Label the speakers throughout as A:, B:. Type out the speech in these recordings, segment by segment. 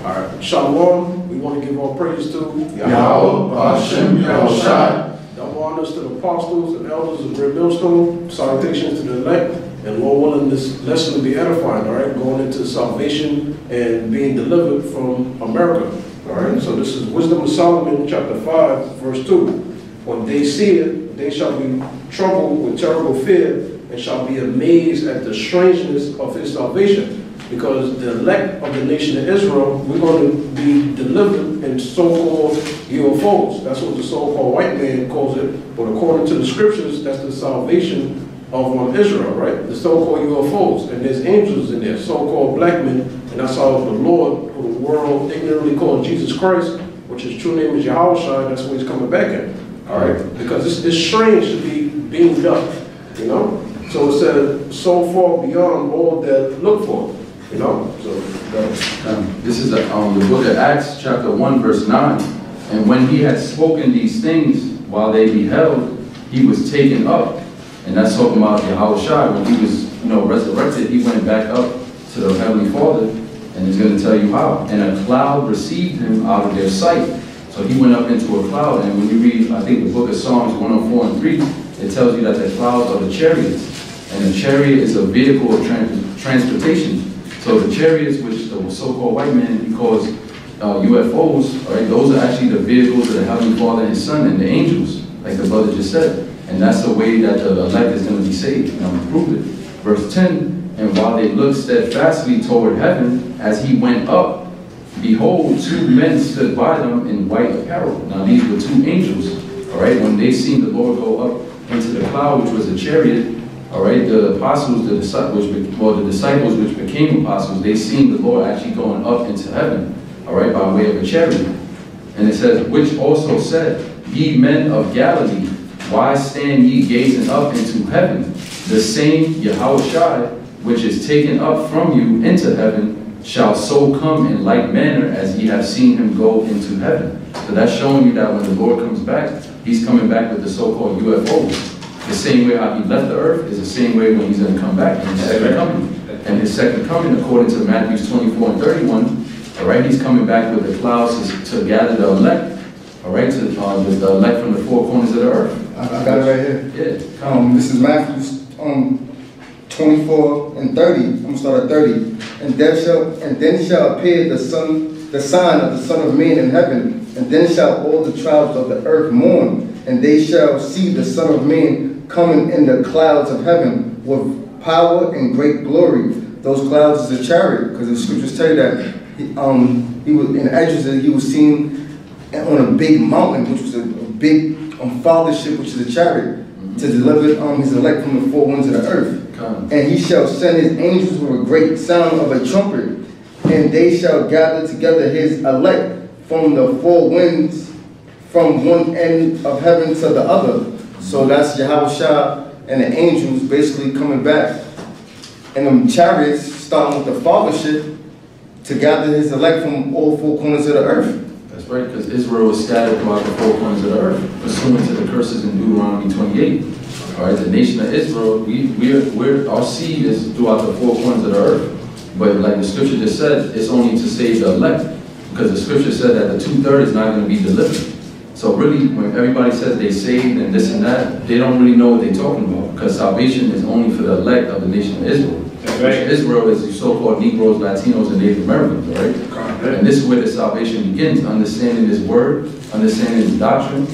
A: All right. Shalom. We want to give our praise to
B: Yahweh, Hashem, Yahushai.
A: Double honors to the apostles and elders of Great Millstone. Salutations to the elect. And Lord willing, this lesson will be edifying, all right? Going into salvation and being delivered from America. All right. So this is Wisdom of Solomon, chapter 5, verse 2. When they see it, they shall be troubled with terrible fear and shall be amazed at the strangeness of his salvation. Because the elect of the nation of Israel, we're going to be delivered in so-called UFOs. That's what the so-called white man calls it. But according to the scriptures, that's the salvation of Israel, right? The so-called UFOs. And there's angels in there, so-called black men. And that's how the Lord, who the world ignorantly called Jesus Christ, which his true name is Yahushua, that's what he's coming back in. All right? Because it's strange to be beamed up, you know? So it said, so far beyond all that look for. You know, so
B: this is the book of Acts, chapter 1, verse 9. And when he had spoken these things, while they beheld, he was taken up. And that's talking about Yahushua. When he was, resurrected, he went back up to the Heavenly Father, and he's going to tell you how. And a cloud received him out of their sight. So he went up into a cloud. And when you read, I think, the book of Psalms 104 and 3, it tells you that the clouds are the chariots. And a chariot is a vehicle of transportation. So the chariots, which the so-called white man he calls UFOs, right? Those are actually the vehicles of the Heavenly Father and His Son and the angels, like the brother just said. And that's the way that the elect is going to be saved. And I'm going to prove it. Verse 10, and while they looked steadfastly toward heaven, as he went up, behold, two men stood by them in white apparel. Now these were two angels, all right? When they seen the Lord go up into the cloud, which was a chariot, all right, the apostles, the disciples which became apostles, they seen the Lord actually going up into heaven, all right, by way of a chariot. And it says, which also said, ye men of Galilee, why stand ye gazing up into heaven? The same Yahushua, which is taken up from you into heaven, shall so come in like manner as ye have seen him go into heaven. So that's showing you that when the Lord comes back, he's coming back with the so-called UFOs. The same way how he left the earth is the same way when he's going to come back in his second coming. And his second coming, according to Matthew 24 and 31, all right, he's coming back with the clouds to gather the elect, all right, to the elect from the four corners of the earth.
C: I got it right here.
B: Yeah.
C: This is Matthew 24 and 30. I'm going to start at 30. And then shall appear the sign of the Son of Man in heaven, and then shall all the tribes of the earth mourn, and they shall see the Son of Man coming in the clouds of heaven with power and great glory. Those clouds is a chariot, because the scriptures tell you that he was in Exodus, he was seen on a big mountain, which was a big fathership, which is a chariot, to deliver his elect from the four winds of the earth. And he shall send his angels with a great sound of a trumpet, and they shall gather together his elect from the four winds, from one end of heaven to the other. So that's Yahushua and the angels basically coming back. And them chariots, starting with the fathership, to gather his elect from all four corners of the earth.
B: That's right, because Israel was scattered throughout the four corners of the earth, pursuant to the curses in Deuteronomy 28. All right, the nation of Israel, our seed is throughout the four corners of the earth. But like the scripture just said, it's only to save the elect, because the scripture said that the 2/3 is not going to be delivered. So really, when everybody says they saved and this and that, they don't really know what they're talking about, because salvation is only for the elect of the nation of Israel. That's right. Israel is the so-called Negroes, Latinos, and Native Americans, right? And this is where the salvation begins, understanding His word, understanding His doctrine,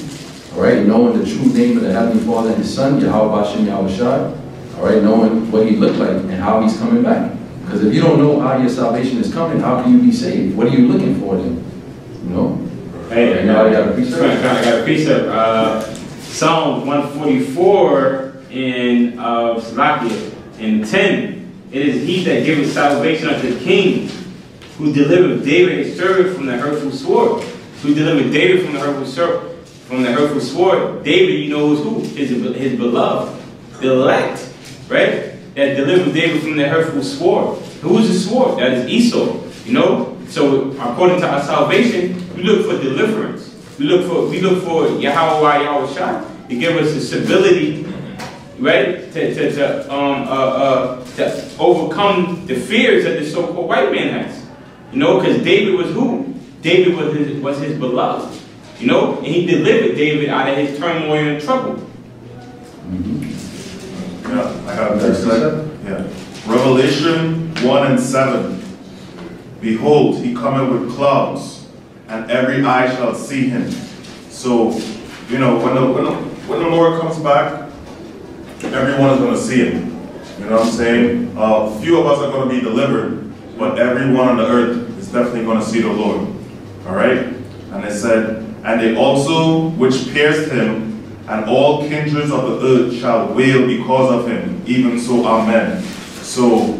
B: all right, knowing the true name of the Heavenly Father and His Son, Yahweh Hashem Yahushua, all right, knowing what He looked like and how He's coming back. Because if you don't know how your salvation is coming, how can you be saved? What are you looking for then? You know?
D: Hey, I got a precept. Psalm 144 in Salakia in 10. It is He that giveth salvation unto the king, who delivered David his servant from the hurtful sword. Who delivered David from the hurtful sword. David, you know, is who? His beloved, the elect, right? That delivered David from the hurtful sword. Who is the sword? That is Esau. You know. So according to our salvation, we look for deliverance. We look for Yahweh Yahushua to give us the stability, right? To overcome the fears that the so-called white man has. You know, because David was who? David was his beloved. You know, and he delivered David out of his turmoil and trouble.
E: Yeah, I have verse 7. Yeah. Revelation 1:7. Behold, he cometh with clouds, and every eye shall see him. So, you know, when the Lord comes back, everyone is going to see him. You know what I'm saying? Few of us are going to be delivered, but everyone on the earth is definitely going to see the Lord. All right? And it said, and they also which pierced him, and all kindreds of the earth shall wail because of him. Even so, amen. So,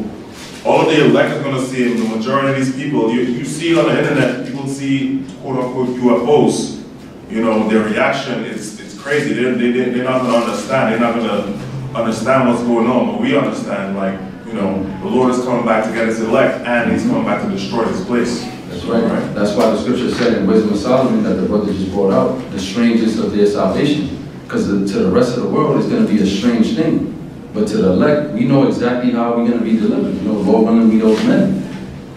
E: all of the elect are going to see him. The majority of these people, you see it on the internet, people see quote-unquote UFOs. You know, their reaction is crazy. They're not going to understand. They're not going to understand what's going on. But we understand, like, you know, the Lord is coming back to get his elect, and he's coming back to destroy this place.
B: That's right. That's why the scripture said in Wisdom of Solomon that the brother just brought out, the strangest of their salvation. Because to the rest of the world, it's going to be a strange thing. But to the elect, we know exactly how we're going to be delivered. You know, Lord willing, we those men.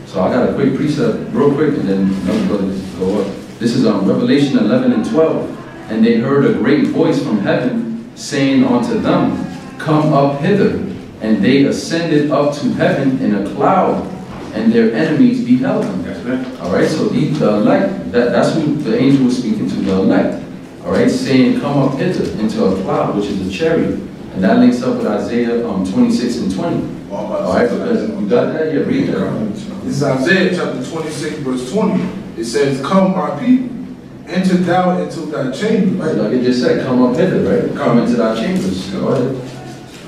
B: So I got a quick precept, real quick, and then another brother just go up. This is on Revelation 11:12. And they heard a great voice from heaven saying unto them, come up hither. And they ascended up to heaven in a cloud, and their enemies beheld them.
D: That's right.
B: All right, so the elect, that's who the angel was speaking to, the elect. All right, saying, come up hither into a cloud, which is a chariot. And that links up with Isaiah 26:20. All right, because you got that? Yeah, read that.
F: This is Isaiah chapter 26, verse 20. It says, come, my people, enter thou into thy chambers.
B: Right, like it just said, come up hither, right? Come into thy chambers. Go ahead.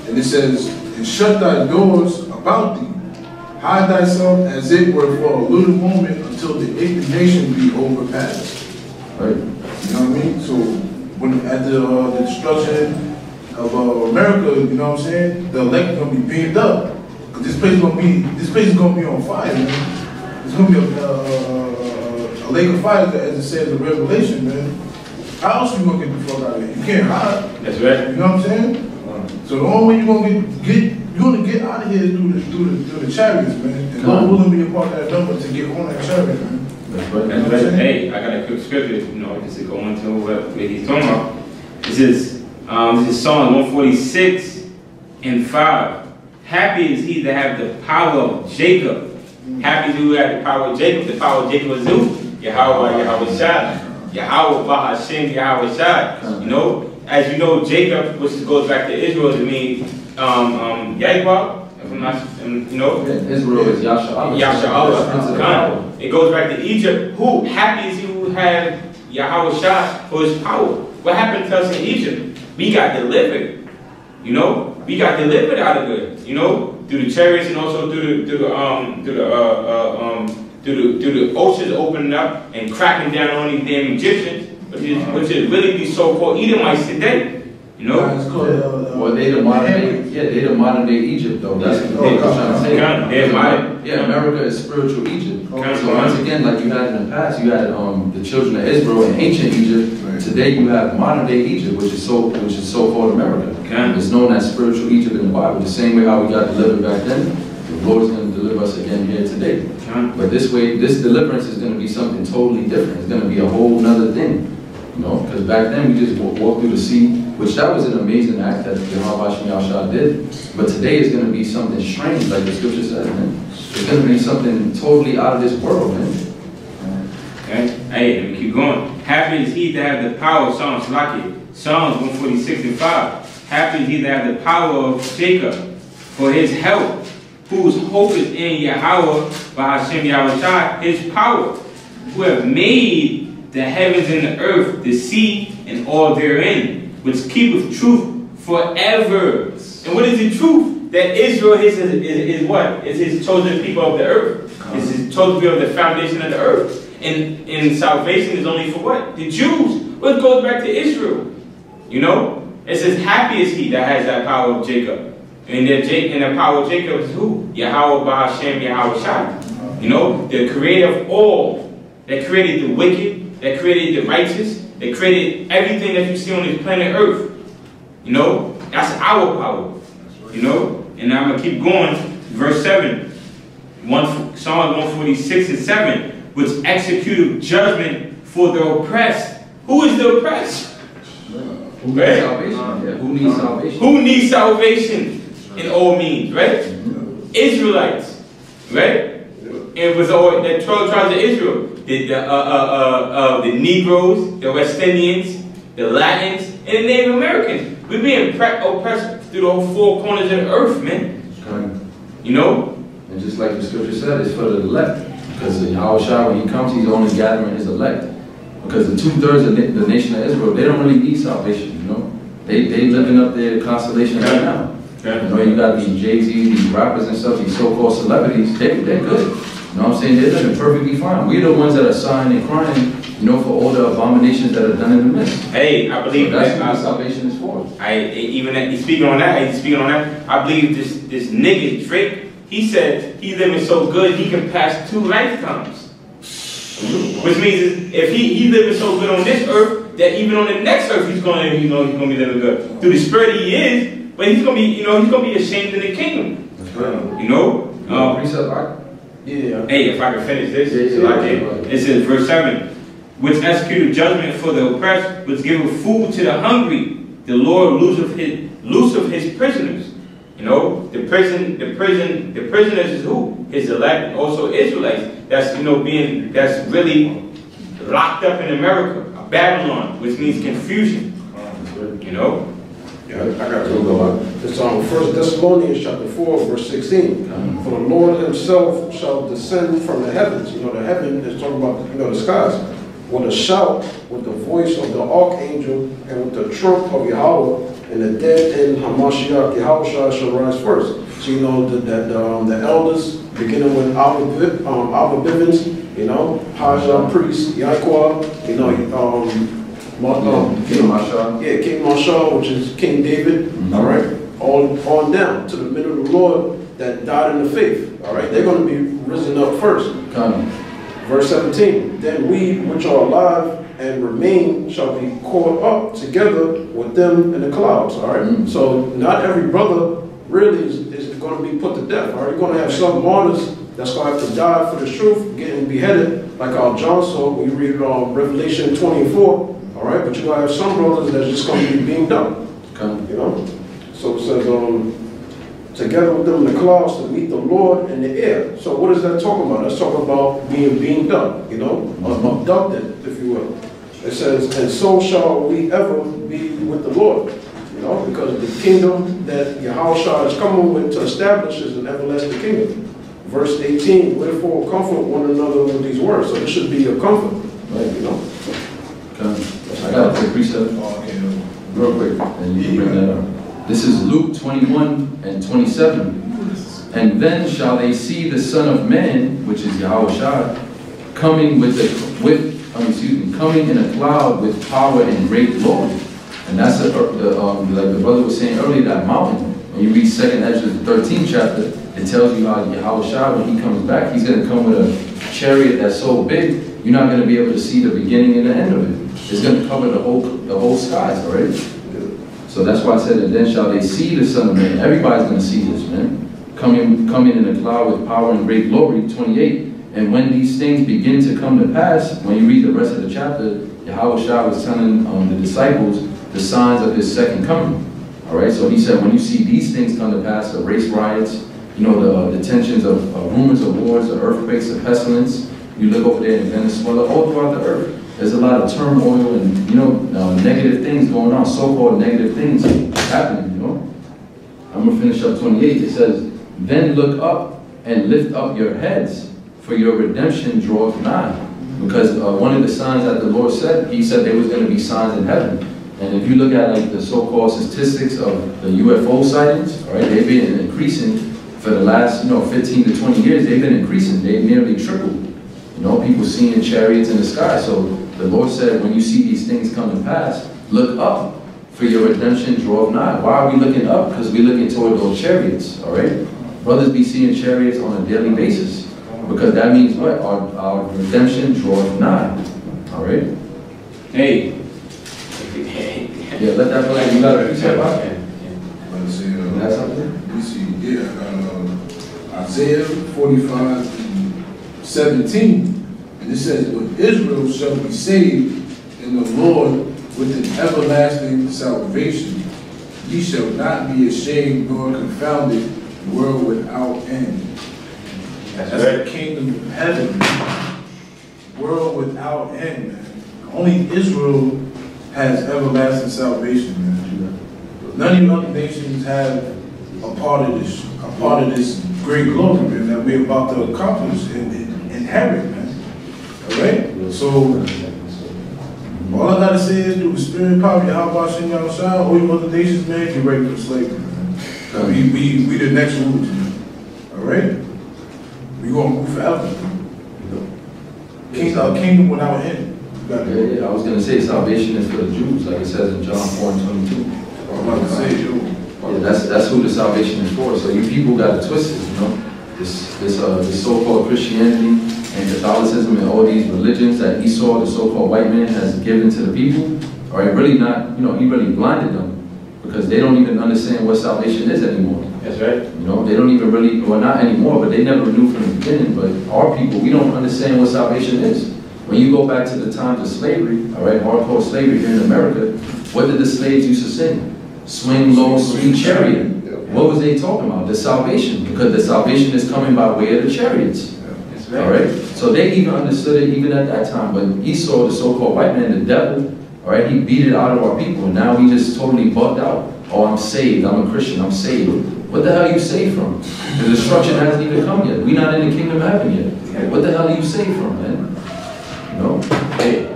F: And it says, and shut thy doors about thee. Hide thyself as it were for a little moment until the indignation be overpassed.
B: Right.
F: You know what I mean? So when at the destruction of America, you know what I'm saying, the elect is gonna be beamed up. Cause this place is gonna be on fire, man. It's gonna be a lake of fire, as it says in Revelation, man. How else you gonna get the fuck out of here? You can't hide.
D: That's right.
F: You know what I'm saying? So the only way you're gonna get out of here is through the chariots, man. And Lord willing be a part of that number to get on that chariot, man.
B: That's right.
D: That's right. Hey, I got a quick scripture, you know, just to go into what he's talking about. This is Psalm 146:5. Happy is he that have the power of Jacob. Happy is he who have the power of Jacob. The power of Jacob is who? Yahweh Shai. Yahweh Bahashem Yahweh Shai. You know, as you know, Jacob, which goes back to Israel, to mean Yahweh. If I'm not, you know,
B: Israel is Yasha.
D: It goes back to Egypt. Who? Happy is he who had Yahweh Shai for his power. What happened to us in Egypt? We got delivered. You know, we got delivered out of it. You know, through the chariots and also through the oceans opening up and cracking down on these damn Egyptians, which is really these so-called Edomites today. You know?
B: Well, they the modern day Egypt, though. That's what they're trying to say. Yeah, America is spiritual Egypt. So once again, like you had in the past, you had the children of Israel in ancient Egypt. Today you have modern day Egypt, which is so-called America. It's known as spiritual Egypt in the Bible. The same way how we got delivered back then, the Lord is going to deliver us again here today. But this way, this deliverance is going to be something totally different. It's going to be a whole nother thing. You know, because back then we just walked through the sea, which that was an amazing act that Yahweh Shai did. But today is going to be something strange, like the scripture says, man. It's going to be something totally out of this world, man.
D: Okay, hey, let me keep going. Happy is he that have the power of Psalms 146:5. Happy is he that have the power of Jacob for his help, whose hope is in Yahweh, Bahashem Yahweh Shai, his power, who have made the heavens and the earth, the sea, and all therein, which keepeth truth forever. And what is the truth? That Israel is what? Is his chosen people of the earth. It's his chosen people of the foundation of the earth. And salvation is only for what? The Jews. Well, it goes back to Israel. You know? It says, happy is he that has that power of Jacob. And the power of Jacob is who? Yahweh Bahashem Yahweh Shai. You know? The creator of all. That created the wicked. That created the righteous. That created everything that you see on this planet Earth. You know? That's our power. You know? And I'm going to keep going. Verse 7. Psalm 146 and 7, which executed judgment for the oppressed. Who is the oppressed?
B: Who needs salvation? Yeah. Who needs salvation?
D: Who needs salvation in all means, right? Israelites, right? It was all the 12 tribes of Israel. The Negroes, the West Indians, the Latins, and the Native Americans. We're being oppressed through the whole four corners of the earth, man. You know?
B: And just like the scripture said, it's for the elect. Because Yahushua, when he comes, he's only gathering his elect. Because the 2/3 of the nation of Israel, they don't really need salvation, you know? They living up their constellation right now. You know, you got these Jay-Z, these rappers and stuff, these so-called celebrities, they're good. You know what I'm saying? They're living perfectly fine. We're the ones that are sighing and crying, you know, for all the abominations that are done in the midst.
D: Hey, I believe
B: so that's what salvation is for.
D: Speaking on that, I believe this nigga, Drake, he said he's living so good he can pass 2 lifetimes. Which means if he's living so good on this earth, that even on the next earth he's gonna be living good. Through the spirit he is, but he's gonna be ashamed in the kingdom.
B: That's right.
D: You know?
A: Yeah.
D: Hey, if I can finish this, it says verse 7, which executed judgment for the oppressed, which giveth food to the hungry. The Lord looseth his prisoners. You know, the prisoners is who? His elect, and also Israelites. That's that's really locked up in America, Babylon, which means confusion. You know.
A: Yeah, I got to go on. It's on 1 Thessalonians chapter 4, verse 16. For the Lord himself shall descend from the heavens. You know, the heaven is talking about, the skies. With a shout, with the voice of the archangel, and with the trump of Yahweh, and the dead in Hamashiach Yahushua shall rise first. So you know that the elders, beginning with Abba Bivens, Haja priest, Yahweh,
B: King Marshall.
A: Yeah, King Marshall, which is King David, all right, on down to the men of the Lord that died in the faith, all right, they're going to be risen up first. Verse 17, then we which are alive and remain shall be caught up together with them in the clouds, all right? So not every brother really is going to be put to death, all right? You're going to have some martyrs that's going to have to die for the truth, getting beheaded, like our John saw when you read Revelation 24, all right? But you're going to have some brothers that's just going to be beamed up, you know? So it says, together with them in the clouds to meet the Lord in the air. So what is that talking about? That's talking about being beamed up, abducted, if you will. It says, and so shall we ever be with the Lord, because the kingdom that Yahushua is coming with to establish is an everlasting kingdom. Verse 18, wherefore comfort one another with these words. So this should be a comfort, right,
B: I got a precept real quick, and you can bring that up. This is Luke 21 and 27. And then shall they see the Son of Man, which is Yahushua, coming coming in a cloud with power and great glory. And that's like the brother was saying earlier, that mountain. When you read 2nd Ezra, the 13th chapter, it tells you how Yahushua, when he comes back, he's going to come with a chariot that's so big, you're not going to be able to see the beginning and the end of it. It's going to cover the whole skies, all right? So that's why I said, and then shall they see the Son of Man. Everybody's going to see this, man. Coming in a cloud with power and great glory, 28. And when these things begin to come to pass, when you read the rest of the chapter, Yahushua was telling the disciples the signs of his second coming. All right, so he said, when you see these things come to pass, the race riots, the tensions of rumors of wars, the earthquakes, the pestilence, you look over there in Venezuela, all throughout the earth, there's a lot of turmoil and, negative things going on, so-called negative things happening, I'm going to finish up 28. It says, then look up and lift up your heads, for your redemption draweth nigh. Because one of the signs that the Lord said, he said there was going to be signs in heaven. And if you look at the so-called statistics of the UFO sightings, all right, they've been increasing for the last, 15 to 20 years. They've been increasing. They've nearly tripled. People seeing chariots in the sky. So the Lord said, when you see these things come to pass, look up, for your redemption draweth nigh. Why are we looking up? Because we're looking toward those chariots, all right? Brothers be seeing chariots on a daily basis. Because that means what? Our redemption draweth nigh. All right?
D: Hey.
B: Yeah, let that play. You got a precept about it?
F: Let's see.
B: You got something?
F: We see, Isaiah 45:17. And it says, but Israel shall be saved in the Lord with an everlasting salvation. Ye shall not be ashamed nor confounded, world without end. That's the kingdom of heaven. World without end, man. Only Israel has everlasting salvation, man. None of the other nations have a part of this great glory, man, that we're about to accomplish and inherit, man. All right? So, all I gotta say is, through the spirit power of Yahweh Shem Yahushua, all you other nations, man, get ready for slavery, man. We the next rulers, man. All right? We gonna move forever. Kingdom without end.
B: Yeah, I was going to say salvation is for the Jews, like it says in John 4:22.
F: I'm about to say, yo.
B: Yeah, that's who the salvation is for. So you people got it twisted, you know. This so-called Christianity and Catholicism and all these religions that Esau, the so-called white man, has given to the people, are really not, you know, he really blinded them because they don't even understand what salvation is anymore.
D: That's right.
B: You know, they don't even really, well, not anymore, but they never knew from the beginning. But our people, we don't understand what salvation is. When you go back to the times of slavery, all right, hardcore slavery here in America, what did the slaves used to sing? Swing low, sweet chariot. What was they talking about? The salvation, because the salvation is coming by way of the chariots.
D: That's right.
B: All right, so they even understood it even at that time. But Esau, the so-called white man, the devil, all right, he beat it out of our people, and now we just totally bugged out. Oh, I'm saved. I'm a Christian. I'm saved. What the hell are you saved from? The destruction hasn't even come yet. We're not in the kingdom of heaven yet. What the hell are you saved from, man? No.
D: Hey,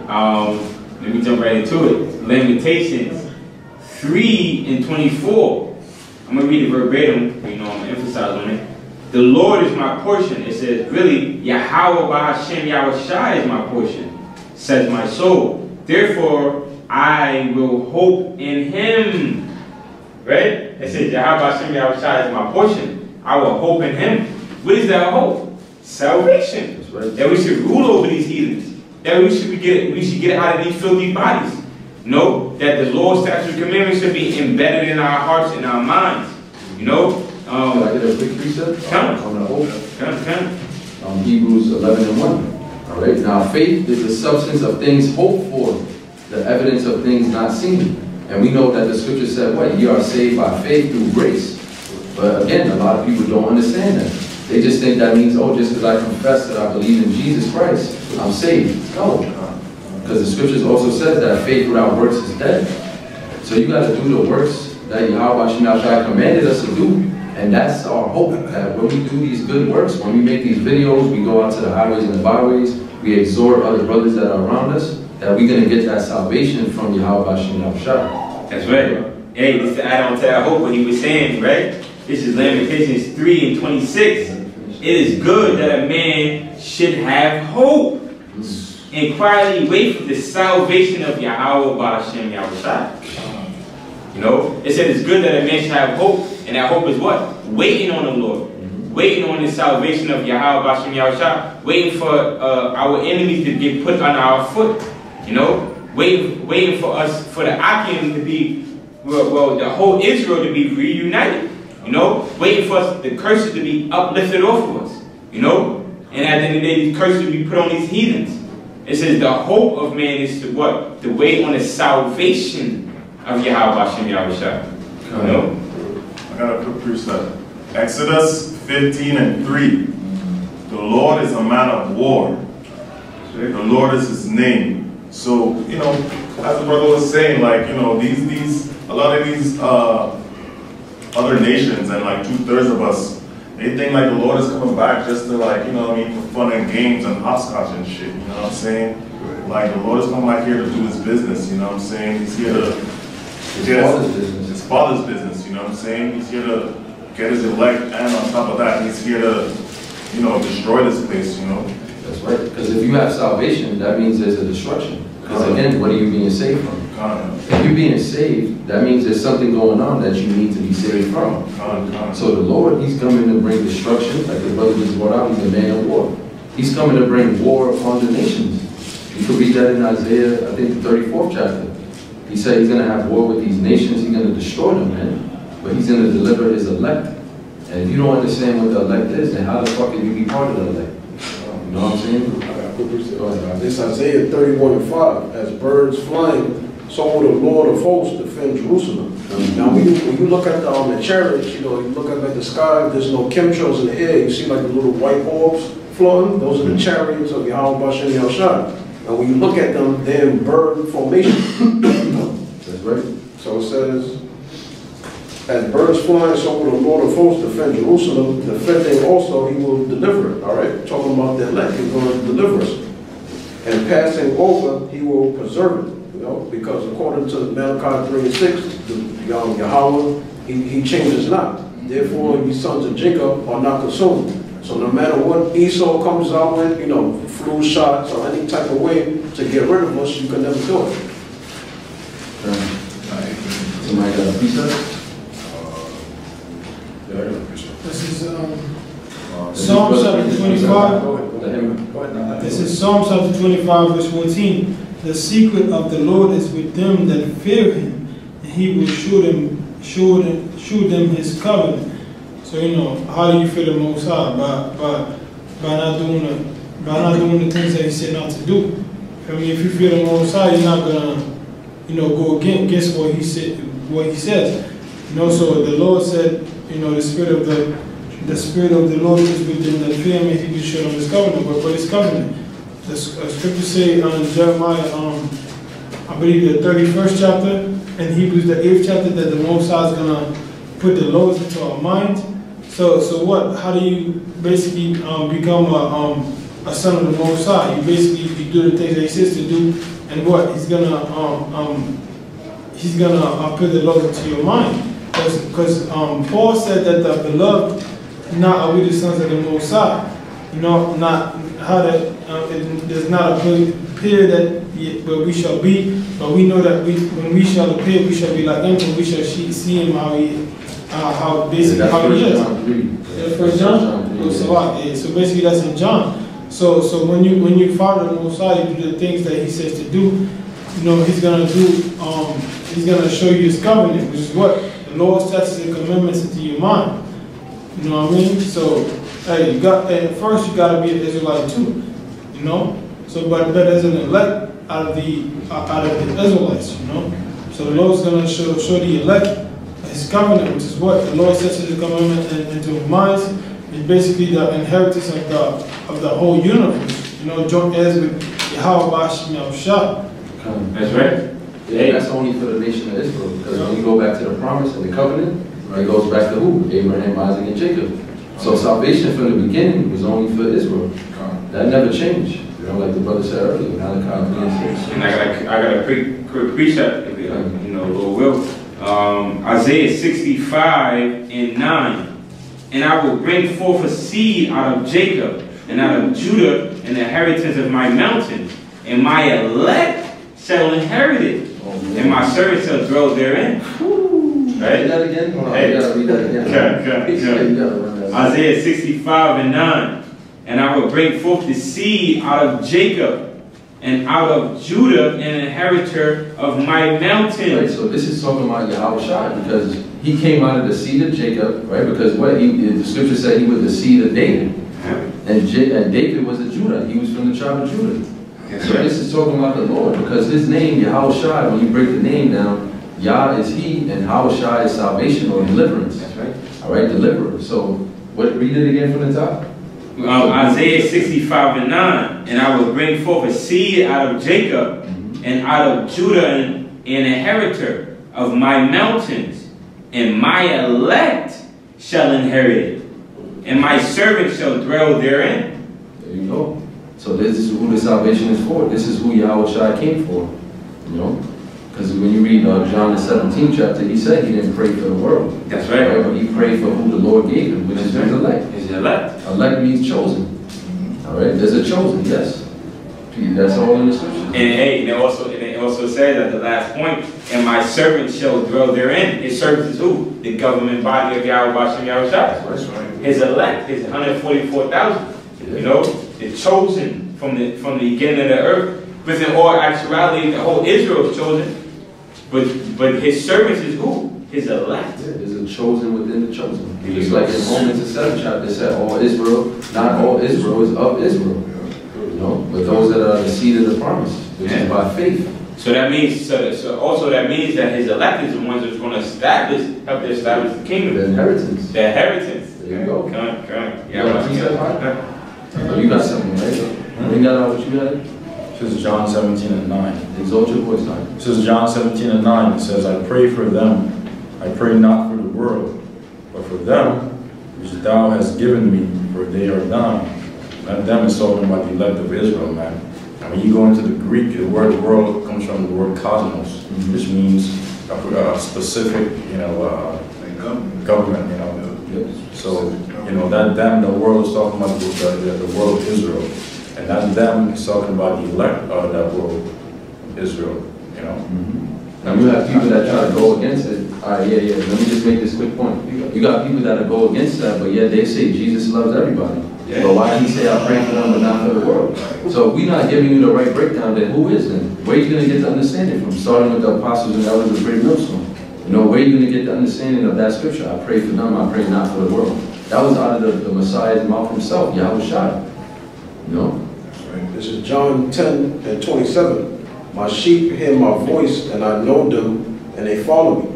D: let me jump right into it. Lamentations 3:24. I'm gonna read it verbatim. You know, I'm gonna emphasize on it. The Lord is my portion. It says, really, Yahweh B'Hashem Yahushua is my portion, says my soul. Therefore, I will hope in Him. Right? It says, Yahweh B'Hashem Yahushua is my portion. I will hope in Him. What is that hope? Salvation. Right. That we should rule over these heathens. That we should get out of these filthy bodies. No, that the Lord's statutes and commandments should be embedded in our hearts and our minds. You know?
B: Can I get a quick precept?
D: Count.
B: On the hope.
D: Count.
B: Hebrews 11:1. All right. Now, faith is the substance of things hoped for, the evidence of things not seen. And we know that the scripture said, what? Ye are saved by faith through grace. But again, a lot of people don't understand that. They just think that means, oh, just because I confess that I believe in Jesus Christ, I'm saved. No. Because the scriptures also says that faith without works is dead. So you got to do the works that Yahweh Shemashah commanded us to do. And that's our hope, that when we do these good works, when we make these videos, we go out to the highways and the byways, we exhort other brothers that are around us, that we're going to get that salvation from Yahweh Shemashah.
D: That's right. Hey, this is to add on to that hope what he was saying, right? This is Lamentations 3:26. It is good that a man should have hope and quietly wait for the salvation of Yahweh B'Hashem Yahushua. You know, it said it's good that a man should have hope, and that hope is what? Waiting on the Lord. Waiting on the salvation of Yahweh B'Hashem Yahushua. Waiting for our enemies to get put under our foot. You know, waiting for us, for the Akim to be, well, the whole Israel to be reunited. You know, waiting for us, the curses to be uplifted off of us. You know, and at the end of the day, these curses to be put on these heathens. It says the hope of man is to what? To wait on the salvation of Yahweh Hashem Yahushua. You know?
E: I got a quick precept. Exodus 15:3. The Lord is a man of war. The Lord is his name. So, you know, as the brother was saying, like, you know, a lot of these other nations and like 2/3 of us, they think like the Lord is coming back just to, like, you know what I mean, for fun and games and hopscotch and shit, you know what I'm saying? Like, the Lord is coming back here to do his business, you know what I'm saying? He's here to, his father's business, you know what I'm saying? He's here to get his elect, and on top of that, he's here to, you know, destroy this place, you know?
B: That's right, because if you have salvation, that means there's a destruction. Because again, what are you being saved from? If you're being saved, that means there's something going on that you need to be saved from. So the Lord, he's coming to bring destruction, like the brother just brought out, he's a man of war. He's coming to bring war upon the nations. You can read that in Isaiah, I think the 34th chapter. He said he's going to have war with these nations, he's going to destroy them, man. But he's going to deliver his elect. And if you don't understand what the elect is, then how the fuck can you be part of the elect? You know what I'm saying?
A: I got a quick precept. This Isaiah 31:5. As birds flying, so will the Lord of hosts defend Jerusalem. Now, when you look at the chariots, you know, you look up at the sky, there's no chemtrails in the air. You see like the little white orbs floating. Those are the chariots of Yahweh Bashem Yahushua. And when you look at them, they're in bird formation.
B: That's right.
A: So it says, as birds flying, so will the Lord of hosts defend Jerusalem. Defending also, he will deliver it. All right? Talking about the elect, he's going to deliver us. And passing over, he will preserve it. You know, because according to Malachi 3:6, Yahweh, he changes not. Therefore, ye sons of Jacob are not consumed. So no matter what Esau comes out with, you know, flu shots or any type of way to get rid of us, you can never do it.
B: Somebody got a precept?
G: This is Psalm chapter 25. This is Psalm chapter 25, verse 14. The secret of the Lord is with them that fear him, and he will show them his covenant. So, you know, how do you fear the Most High? By not doing the things that he said not to do. I mean, if you fear the Most High, you're not gonna, you know, go against what he said, what he says. You know, so the Lord said, you know, the spirit of the Lord is with them that fear him, and he will show them his covenant. But what is covenant? The scripture say on Jeremiah, I believe the 31st chapter, and Hebrews the 8th chapter, that the Most High is gonna put the laws into our mind. So what? How do you basically become a son of the Most High? You basically do the things that he says to do, and what? He's gonna put the laws into your mind. Because Paul said that the beloved, not are we the sons of the Most High. You know, not how that there's not a period that where we shall be, but we know that when we shall appear, we shall be like him, and we shall see him how basically how he is. Yeah, First John. So basically that's in John. So when you follow the Most High, you do the things that he says to do. You know, he's gonna show you his covenant, which is what the Lord statutes and commandments into your mind. You know what I mean? So hey, first you gotta be an Israelite too. You know? So but as an elect out of the Israelites, you know. So the Lord's gonna show the elect his covenant, which is what the Lord says to the commandment into minds, is basically the inheritance of the whole universe. You know, joint heirs with Yahweh Bashem Yahushua.
D: That's right.
B: Yeah, that's only for the nation of Israel. Because when you go back to the promise and the covenant, it goes back to who? Abraham, Isaac, and Jacob. So salvation from the beginning was only for Israel. That never changed. You know, like the brother said earlier, Malachi 3:6.
D: And I got a quick precept, if you know, Lord will. Isaiah 65:9. And I will bring forth a seed out of Jacob and out of Judah, an inheritance of my mountain, and my elect shall inherit it, and my servants shall dwell therein. Right?
B: Read that again?
D: Hey.
B: You gotta read that again.
D: Isaiah 65:9. And I will bring forth the seed out of Jacob and out of Judah, an inheritor of my mountain.
B: Right, so this is talking about Yahushua, because he came out of the seed of Jacob, right? Because the scripture said he was the seed of David. And David was a Judah. He was from the tribe of Judah. So this is talking about the Lord, because his name, Yahushua, when you break the name down, Yah is he, and Yahushua is salvation or deliverance.
D: That's right.
B: All right, deliverer. So read it again from the top.
D: Isaiah 65:9. And I will bring forth a seed out of Jacob and out of Judah, an inheritor of my mountains, and my elect shall inherit it, and my servant shall dwell therein.
B: There you go. So this is who the salvation is for. This is who Yahushua came for. You know? Because when you read John the 17th chapter, he said he didn't pray for the world.
D: That's right.
B: But he prayed for who the Lord gave him, which is his elect.
D: His elect.
B: Elect means chosen. All right? There's a chosen, yes. That's all in the scripture.
D: And hey, it also says at the last point, and my servant shall dwell therein. His servant is who? The government body of Yahweh Bashem Yahushua.
B: That's right.
D: His elect is 144,000.
B: Yeah.
D: You know, the chosen from the beginning of the earth. But in all actuality, the whole Israel is chosen. But his servants is who? his elect.
B: Yeah, there's a chosen within the chosen. Just like in Romans the 7th chapter, it said all Israel, not all Israel is of Israel. You know, but those that are the seed of the promise, which is by faith.
D: So that means, so also that means that his elect is the ones that's going to help to establish the kingdom.
B: The inheritance.
D: The inheritance.
B: There you go.
D: Yeah,
B: you got something, right? You got what you got?
H: This is John 17:9.
B: Exalt your voice, time.
H: This is John 17:9. It says, I pray for them. I pray not for the world, but for them which thou hast given me, for they are thine. And them is talking about the elect of Israel, man. And when you go into the Greek, the word world comes from the word cosmos, which means a specific, government, So, that them, the world is talking about the world of Israel. And that them is talking about the elect of that world, Israel,
B: Now you have people that try to go against it. Let me just make this quick point. You got people that go against that, but yet they say Jesus loves everybody. Yeah. But why did he say I pray for them but not for the world? So if we're not giving you the right breakdown, then who is then? Where are you going to get the understanding from? Starting with the apostles and elders of Great Millstone. Where are you going to get the understanding of that scripture? I pray for them, I pray not for the world. That was out of the Messiah's mouth himself, Yahushua.
A: This is John 10:27. My sheep hear my voice, and I know them, and they follow me.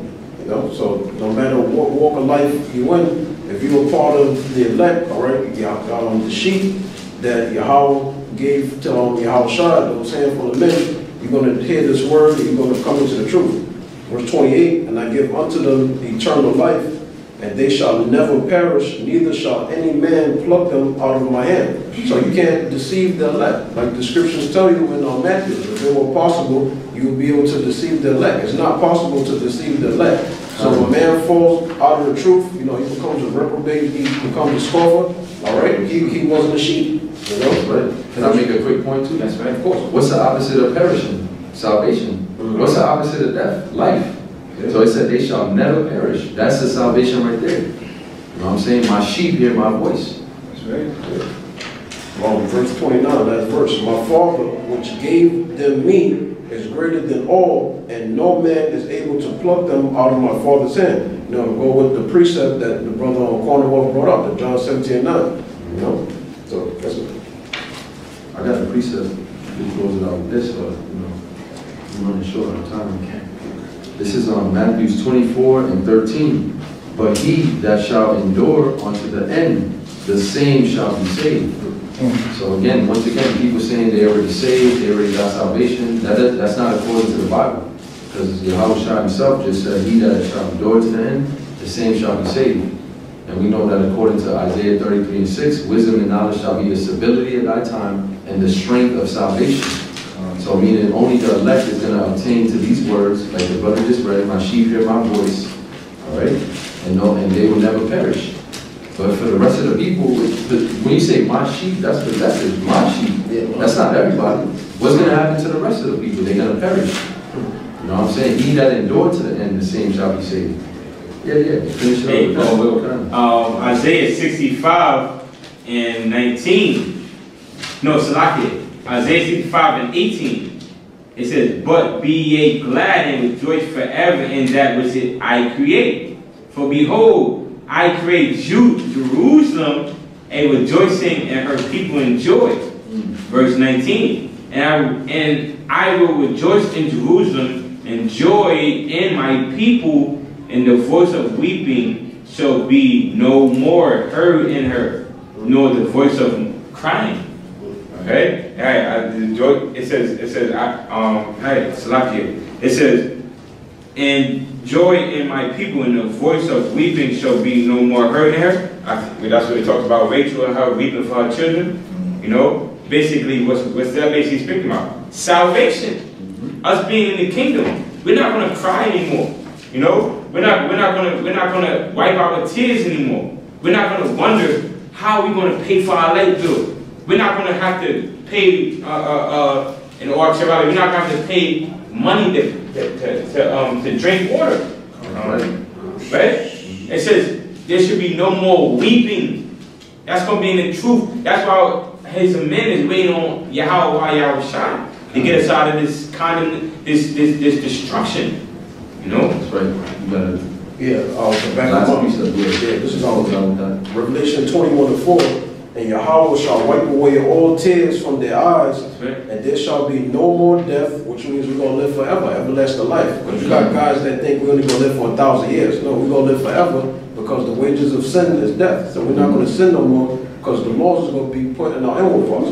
A: So no matter what walk of life you in, if you're a part of the elect, all right, the sheep that Yahweh gave to Yahushua, those handful of men, you're going to hear this word, and you're going to come into the truth. Verse 28, and I give unto them eternal life, and they shall never perish, neither shall any man pluck them out of my hand. So you can't deceive the elect. Like the scriptures tell you in Matthew, if it were possible, you would be able to deceive the elect. It's not possible to deceive the elect. So if a man falls out of the truth, he becomes a reprobate, he becomes a scoffer, all right? He wasn't a sheep,
B: Right. Can I make a quick point too?
D: That's right, of course.
B: What's the opposite of perishing? Salvation. What's the opposite of death? Life. So it said they shall never perish. That's the salvation right there. You know what I'm saying? My sheep hear my voice.
A: That's right. Well, verse 29, that verse. My Father, which gave them me, is greater than all, and no man is able to pluck them out of my Father's hand. To go with the precept that the brother on Cornwall brought up, the John 17:9. So that's it.
B: I got the precept. We close it out with this, but I'm running short on time. This is on Matthew 24:13. But he that shall endure unto the end, the same shall be saved. So again, once again, people saying they already saved, they already got salvation. That's not according to the Bible. Because Yahushua himself just said, he that shall endure to the end, the same shall be saved. And we know that according to Isaiah 33:6, wisdom and knowledge shall be the stability of thy time and the strength of salvation. So meaning only the elect is going to obtain to these words, like the brother just read, my sheep hear my voice, all right? And they will never perish. But for the rest of the people, when you say my sheep, that's possessive, my sheep. That's not everybody. What's going to happen to the rest of the people? They're going to perish. You know what I'm saying? He that endured to the end, the same shall be saved. Finish it up.
D: Isaiah 65:19. No, Salakia. Isaiah 65:18. It says, but be ye glad and rejoice forever in that which I create. For behold, I create Jerusalem a rejoicing and her people in joy. Verse 19. And I will rejoice in Jerusalem and joy in my people, and the voice of weeping shall be no more heard in her, nor the voice of crying. Okay? It says, it says, and joy in my people, and the voice of weeping shall be no more heard in her. That's what it talks about Rachel and her weeping for her children. Basically, what's that basically speaking about? Salvation. Us being in the kingdom. We're not going to cry anymore. We're not going to wipe our tears anymore. We're not going to wonder how we're going to pay for our light bill. We're not going to have to pay we're not going to have to pay money to drink water. Right? It says there should be no more weeping. That's going to be in the truth. That's why his men is waiting on Yahushua to get us out of this this destruction.
B: That's right. You gotta
A: Yeah, the back
B: Last
A: of the
B: precept,
A: Yeah, this is all
B: all done with that.
A: Revelation 21:4. And Yahweh shall wipe away all tears from their eyes, and there shall be no more death, which means we're going to live forever, everlasting life. Because you got guys that think we're only going to live for 1,000 years. No, we're going to live forever because the wages of sin is death. So we're not going to sin no more because the laws is going to be put in our inward parts.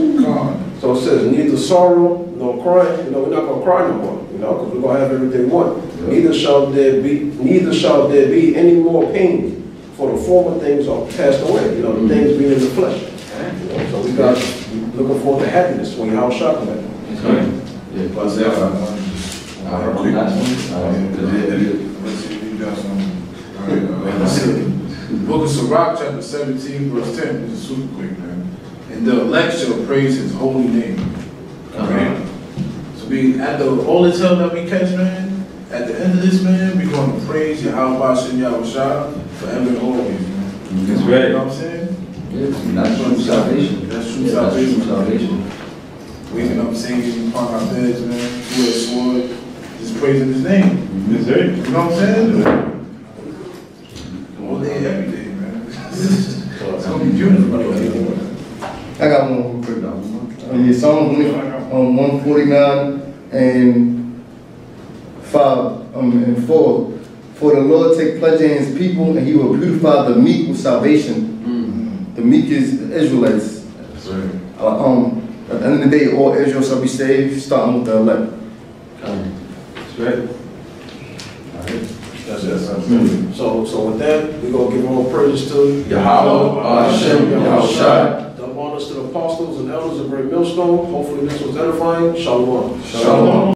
A: So it says, neither sorrow nor crying. You know, we're not going to cry no more, you know, because we're going to have everything we want. Neither shall there be any more pain. For the former things are passed away, you know, the things being in the flesh. You know, so we got looking forward to happiness when you're out shopping at.
B: Yeah, plus that, quick.
F: Let's see if you got some. All right, let's see. Book of Sirach, chapter 17, verse 10. This is super quick, man. And the elect shall praise his holy name. Okay? So we, all the tell that we catch, man, at the end of this, man, we're going to praise Yahweh Shem Yahushua forever and always, man.
D: That's right.
F: You know what I'm saying?
B: Yeah, that's true salvation.
F: That's true
B: Yeah,
F: salvation.
B: that's true salvation.
F: Waking up singing upon our beds, man, through a sword, just praising his name.
D: That's right.
F: You know what I'm saying? All day, every day, man. It's gonna be beautiful.
C: I got one real quick now. Yeah, Psalm 149 and 5 and 4. For the Lord take pleasure in his people, and he will beautify the meek with salvation. The meek is the Israelites. At the end of the day, all Israel shall be saved, starting with the elect.
D: That's right.
A: That's it. So with that, we're going to give all praise to
B: Yahweh, Hashem, Yahushua.
A: Double honors to the apostles and elders of Great Millstone. Hopefully this was edifying. Shalom.
B: Shalom.